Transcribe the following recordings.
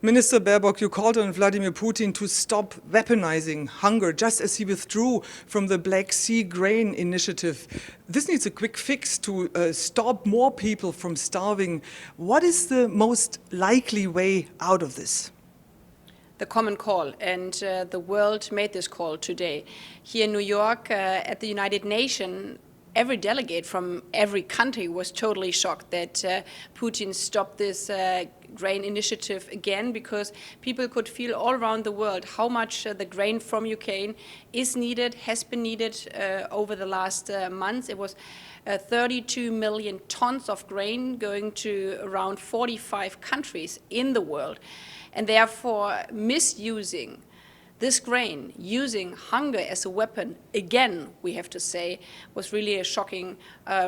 Minister Baerbock, you called on Vladimir Putin to stop weaponizing hunger, just as he withdrew from the Black Sea grain initiative. This needs a quick fix to stop more people from starving. What is the most likely way out of this? The common call, and the world made this call today. Here in New York, at the United Nations, every delegate from every country was totally shocked that Putin stopped this grain initiative again, because people could feel all around the world how much the grain from Ukraine is needed, has been needed over the last months. It was 32 million tons of grain going to around 45 countries in the world. And therefore, misusing this grain, using hunger as a weapon, again, we have to say, was really a shocking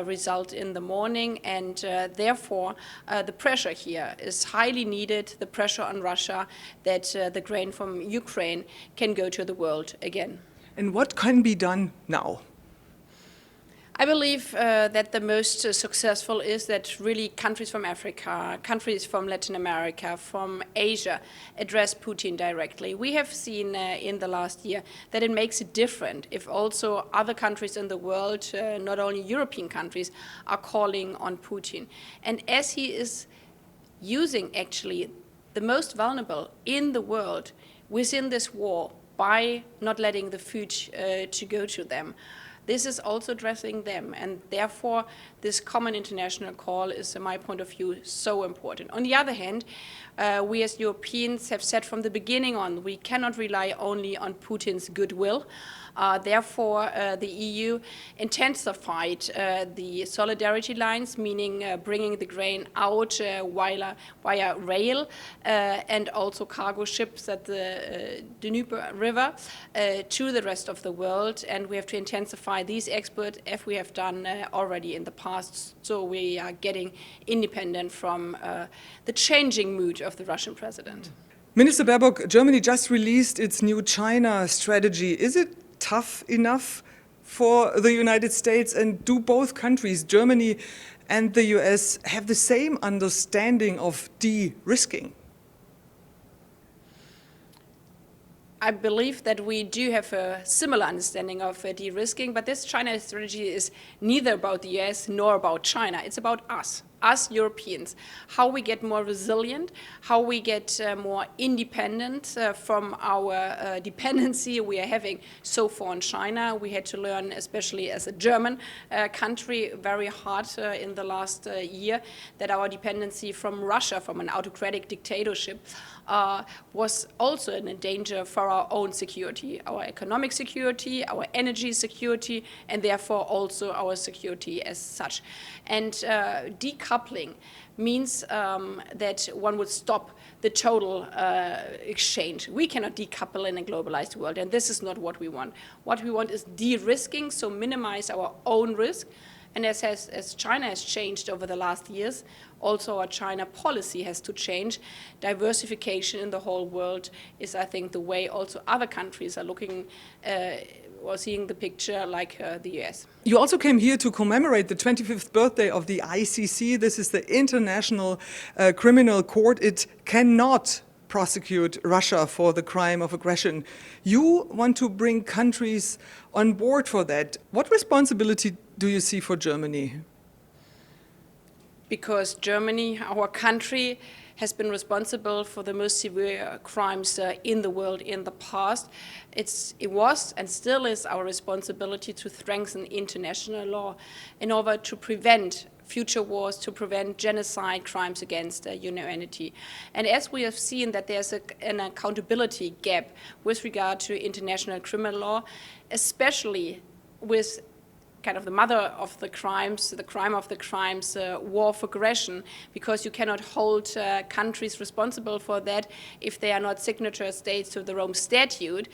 result in the morning. And therefore, the pressure here is highly needed, the pressure on Russia that the grain from Ukraine can go to the world again. And what can be done now? I believe that the most successful is that really countries from Africa, countries from Latin America, from Asia address Putin directly. We have seen in the last year that it makes it different if also other countries in the world, not only European countries, are calling on Putin. And as he is using actually the most vulnerable in the world within this war by not letting the food to go to them, this is also addressing them, and therefore this common international call is, in my point of view, so important. On the other hand, we as Europeans have said from the beginning on, we cannot rely only on Putin's goodwill. Therefore, the EU intensified the solidarity lines, meaning bringing the grain out via rail and also cargo ships at the Danube River to the rest of the world. And we have to intensify these exports as we have done already in the past, so we are getting independent from the changing mood of the Russian president. Minister Baerbock, Germany just released its new China strategy. Is it tough enough for the United States, and do both countries, Germany and the US, have the same understanding of de-risking? I believe that we do have a similar understanding of de-risking, but this China strategy is neither about the US nor about China. It's about us Europeans, how we get more resilient, how we get more independent from our dependency we are having so far on China. We had to learn, especially as a German country, very hard in the last year, that our dependency from Russia, from an autocratic dictatorship, was also in danger for our own security, our economic security, our energy security, and therefore also our security as such. And decoupling means that one would stop the total exchange. We cannot decouple in a globalized world, and this is not what we want. What we want is de-risking, so minimize our own risk. And as China has changed over the last years, also our China policy has to change. Diversification in the whole world is, I think, the way also other countries are looking or seeing the picture, like the US. You also came here to commemorate the 25th birthday of the ICC. This is the International Criminal Court. It cannot prosecute Russia for the crime of aggression. You want to bring countries on board for that. What responsibility do you see for Germany? Because Germany, our country, has been responsible for the most severe crimes in the world in the past. It was and still is our responsibility to strengthen international law in order to prevent future wars, to prevent genocide, crimes against humanity. And as we have seen that there's an accountability gap with regard to international criminal law, especially with kind of the mother of the crimes, the crime of the crimes, war of aggression, because you cannot hold countries responsible for that if they are not signatory states to the Rome Statute.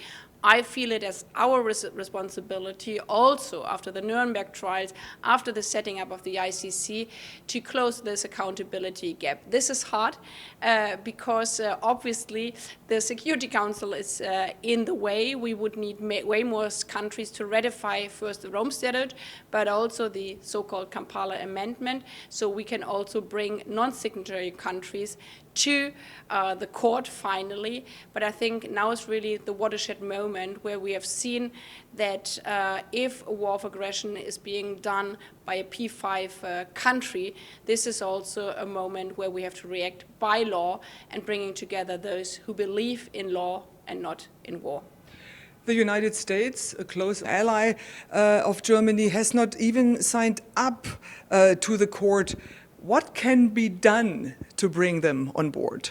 I feel it as our responsibility also after the Nuremberg trials, after the setting up of the ICC, to close this accountability gap. This is hard because obviously the Security Council is in the way. We would need way more countries to ratify first the Rome Statute, but also the so-called Kampala Amendment, so we can also bring non-signatory countries to the court finally, but I think now is really the watershed moment where we have seen that if a war of aggression is being done by a P5 country, this is also a moment where we have to react by law and bringing together those who believe in law and not in war. The United States, a close ally of Germany, has not even signed up to the court. What can be done to bring them on board?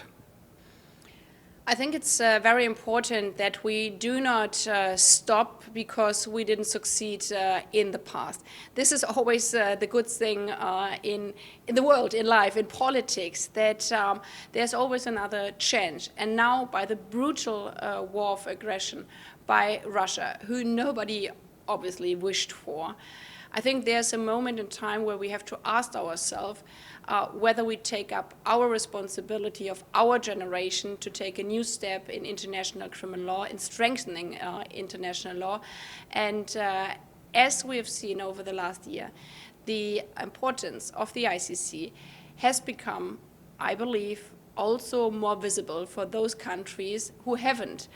I think it's very important that we do not stop because we didn't succeed in the past. This is always the good thing in the world, in life, in politics, that there's always another chance. And now, by the brutal war of aggression by Russia, who nobody obviously wished for, I think there's a moment in time where we have to ask ourselves whether we take up our responsibility of our generation to take a new step in international criminal law, in strengthening international law. And as we have seen over the last year, the importance of the ICC has become, I believe, also more visible for those countries who haven't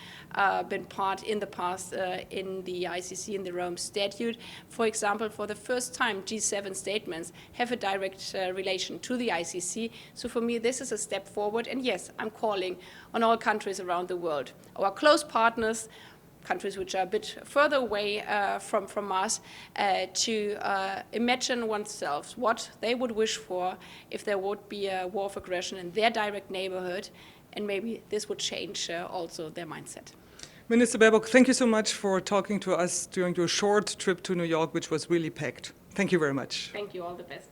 been part in the past in the ICC, in the Rome Statute. For example, for the first time, G7 statements have a direct relation to the ICC. So for me, this is a step forward. And yes, I'm calling on all countries around the world, our close partners, countries which are a bit further away from us, to imagine oneself what they would wish for if there would be a war of aggression in their direct neighborhood, and maybe this would change also their mindset. Minister Baerbock, thank you so much for talking to us during your short trip to New York, which was really packed. Thank you very much. Thank you, all the best.